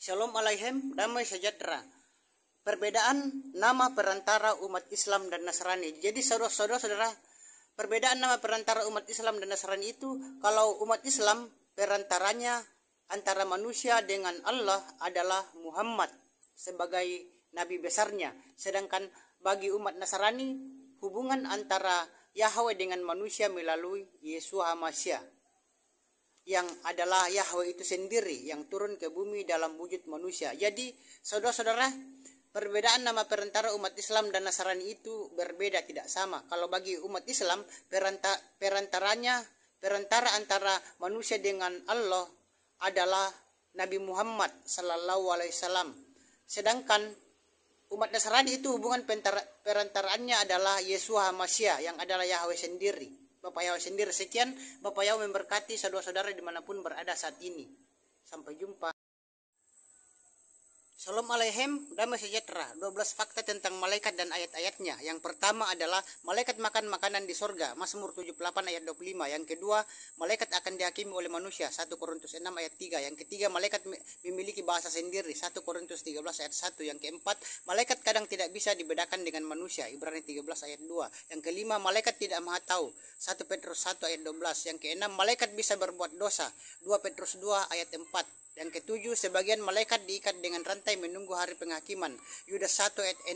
Shalom Aleichem, damai sejahtera. Perbedaan nama perantara umat Islam dan Nasrani. Jadi saudara-saudara, perbedaan nama perantara umat Islam dan Nasrani itu, kalau umat Islam perantaranya antara manusia dengan Allah adalah Muhammad sebagai nabi besarnya. Sedangkan bagi umat Nasrani, hubungan antara Yahweh dengan manusia melalui Yeshua HaMashiach, yang adalah Yahweh itu sendiri yang turun ke bumi dalam wujud manusia. Jadi saudara-saudara, perbedaan nama perantara umat Islam dan Nasrani itu berbeda, tidak sama. Kalau bagi umat Islam, perantara antara manusia dengan Allah adalah Nabi Muhammad Sallallahu Alaihi Wasallam. Sedangkan umat Nasrani itu hubungan perantaraannya adalah Yeshua HaMashiach, yang adalah Yahweh sendiri, Bapak Yahweh sendiri. Sekian, Bapak Yahweh memberkati saudara-saudara dimanapun berada saat ini. Sampai jumpa. Shalom Aleichem, damai sejahtera. 12 fakta tentang malaikat dan ayat-ayatnya. Yang pertama adalah malaikat makan makanan di sorga, Mazmur 78 ayat 25. Yang kedua, malaikat akan dihakimi oleh manusia, 1 Korintus 6 ayat 3. Yang ketiga, malaikat memiliki bahasa sendiri, 1 Korintus 13 ayat 1. Yang keempat, malaikat kadang tidak bisa dibedakan dengan manusia, Ibrani 13 ayat 2. Yang kelima, malaikat tidak maha tahu, 1 Petrus 1 ayat 12. Yang keenam, malaikat bisa berbuat dosa, 2 Petrus 2 ayat 4. Yang ketujuh, sebagian malaikat diikat dengan rantai menunggu hari penghakiman, Yudas 1 ayat 6.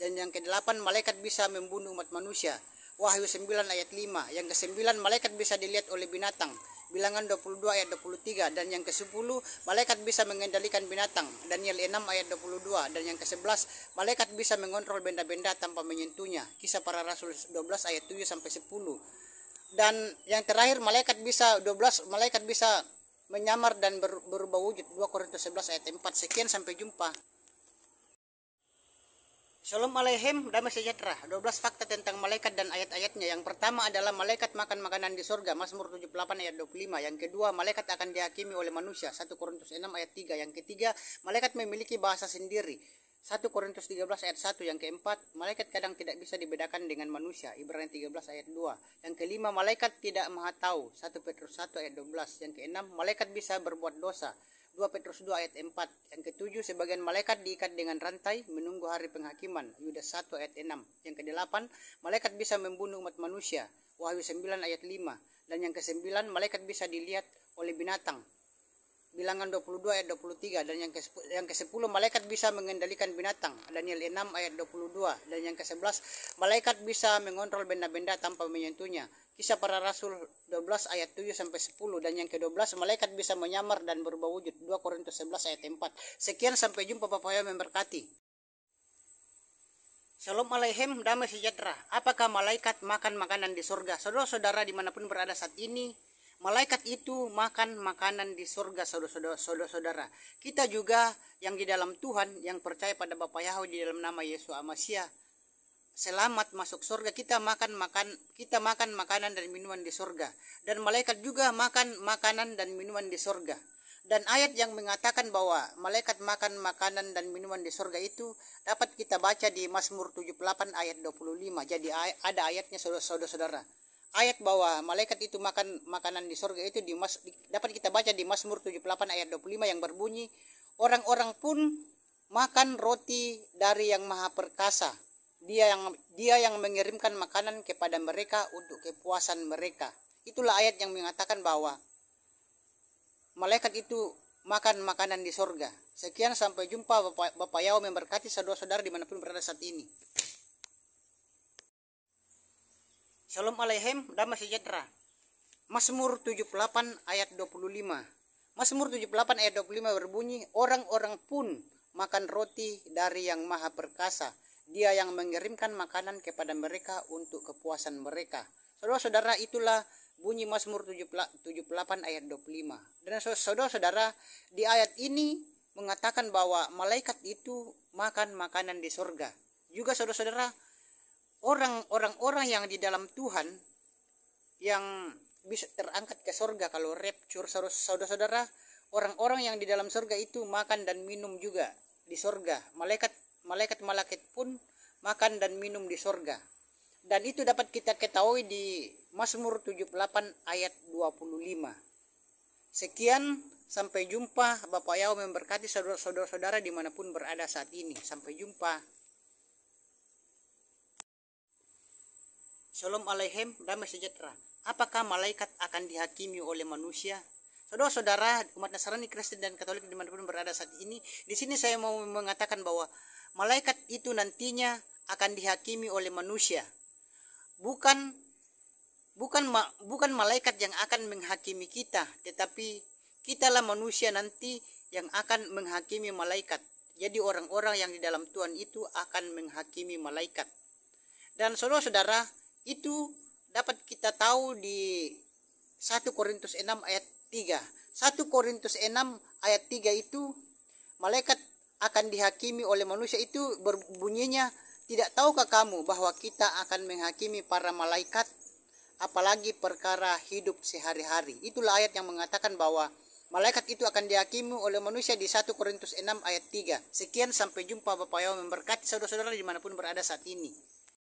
Dan yang kedelapan, malaikat bisa membunuh umat manusia, Wahyu 9 ayat 5. Yang kesembilan, malaikat bisa dilihat oleh binatang, Bilangan 22 ayat 23. Dan yang ke-10, malaikat bisa mengendalikan binatang, Daniel 6 ayat 22. Dan yang ke-11, malaikat bisa mengontrol benda-benda tanpa menyentuhnya, Kisah Para Rasul 12 ayat 7 sampai 10. Dan yang terakhir, malaikat bisa menyamar dan berubah wujud, 2 Korintus 11 ayat 4. Sekian, sampai jumpa. Shalom Aleichem, damai sejahtera. 12 fakta tentang malaikat dan ayat-ayatnya. Yang pertama adalah malaikat makan makanan di sorga, Mazmur 78 ayat 25. Yang kedua, malaikat akan dihakimi oleh manusia, 1 Korintus 6 ayat 3. Yang ketiga, malaikat memiliki bahasa sendiri, 1 Korintus 13 ayat 1. Yang keempat, malaikat kadang tidak bisa dibedakan dengan manusia, Ibrani 13 ayat 2. Yang kelima, malaikat tidak maha tahu, 1 Petrus 1 ayat 12. Yang keenam, malaikat bisa berbuat dosa, 2 Petrus 2 ayat 4. Yang ketujuh, sebagian malaikat diikat dengan rantai menunggu hari penghakiman, Yudas 1 ayat 6. Yang kedelapan, malaikat bisa membunuh umat manusia, Wahyu 9 ayat 5. Dan yang kesembilan, malaikat bisa dilihat oleh binatang, Bilangan 22 ayat 23. Dan yang ke-10, malaikat bisa mengendalikan binatang, Daniel 6 ayat 22. Dan yang ke-11, malaikat bisa mengontrol benda-benda tanpa menyentuhnya, Kisah Para Rasul 12 ayat 7 sampai 10. Dan yang ke-12, malaikat bisa menyamar dan berubah wujud, 2 Korintus 11 ayat 4. Sekian, sampai jumpa. Bapak Yahweh memberkati. Shalom Aleichem, damai sejahtera. Apakah malaikat makan makanan di surga? Saudara-saudara dimanapun berada saat ini, malaikat itu makan makanan di surga, saudara-saudara. Kita juga yang di dalam Tuhan, yang percaya pada Bapak Yahweh di dalam nama Yeshua HaMashiach, selamat masuk surga. Kita makan makanan dan minuman di surga. Dan malaikat juga makan makanan dan minuman di surga. Dan ayat yang mengatakan bahwa malaikat makan makanan dan minuman di surga itu dapat kita baca di Mazmur 78 ayat 25. Jadi ada ayatnya, saudara-saudara. Ayat bahwa malaikat itu makan makanan di surga itu dapat kita baca di Mazmur 78 ayat 25 yang berbunyi, orang-orang pun makan roti dari yang maha perkasa. Dia yang mengirimkan makanan kepada mereka untuk kepuasan mereka. Itulah ayat yang mengatakan bahwa malaikat itu makan makanan di surga. Sekian, sampai jumpa. Bapak Yahweh memberkati saudara-saudara dimanapun berada saat ini. Shalom Aleichem, damai sejahtera. Mazmur 78 ayat 25. Mazmur 78 ayat 25 berbunyi, orang-orang pun makan roti dari yang maha perkasa. Dia yang mengirimkan makanan kepada mereka untuk kepuasan mereka. Saudara-saudara, itulah bunyi Mazmur 78 ayat 25. Dan saudara-saudara, di ayat ini mengatakan bahwa malaikat itu makan makanan di surga. Juga saudara-saudara, orang-orang yang di dalam Tuhan yang bisa terangkat ke surga kalau rapture, saudara-saudara, orang-orang yang di dalam surga itu makan dan minum juga di surga. Malaikat pun makan dan minum di surga. Dan itu dapat kita ketahui di Mazmur 78 ayat 25. Sekian, Sampai jumpa. Bapak Yao memberkati saudara-saudara dimanapun berada saat ini. Sampai jumpa. Shalom Aleichem, damai sejahtera. Apakah malaikat akan dihakimi oleh manusia? Saudara-saudara umat Nasrani, Kristen, dan Katolik dimanapun berada saat ini, di sini saya mau mengatakan bahwa malaikat itu nantinya akan dihakimi oleh manusia. Bukan malaikat yang akan menghakimi kita, tetapi kitalah manusia nanti yang akan menghakimi malaikat. Jadi orang-orang yang di dalam Tuhan itu akan menghakimi malaikat. Dan saudara-saudara, itu dapat kita tahu di 1 Korintus 6 ayat 3. 1 Korintus 6 ayat 3 itu malaikat akan dihakimi oleh manusia, itu berbunyinya, tidak tahukah kamu bahwa kita akan menghakimi para malaikat, apalagi perkara hidup sehari-hari. Itulah ayat yang mengatakan bahwa malaikat itu akan dihakimi oleh manusia di 1 Korintus 6 ayat 3. Sekian, sampai jumpa. Bapak Yao memberkati saudara-saudara dimanapun berada saat ini.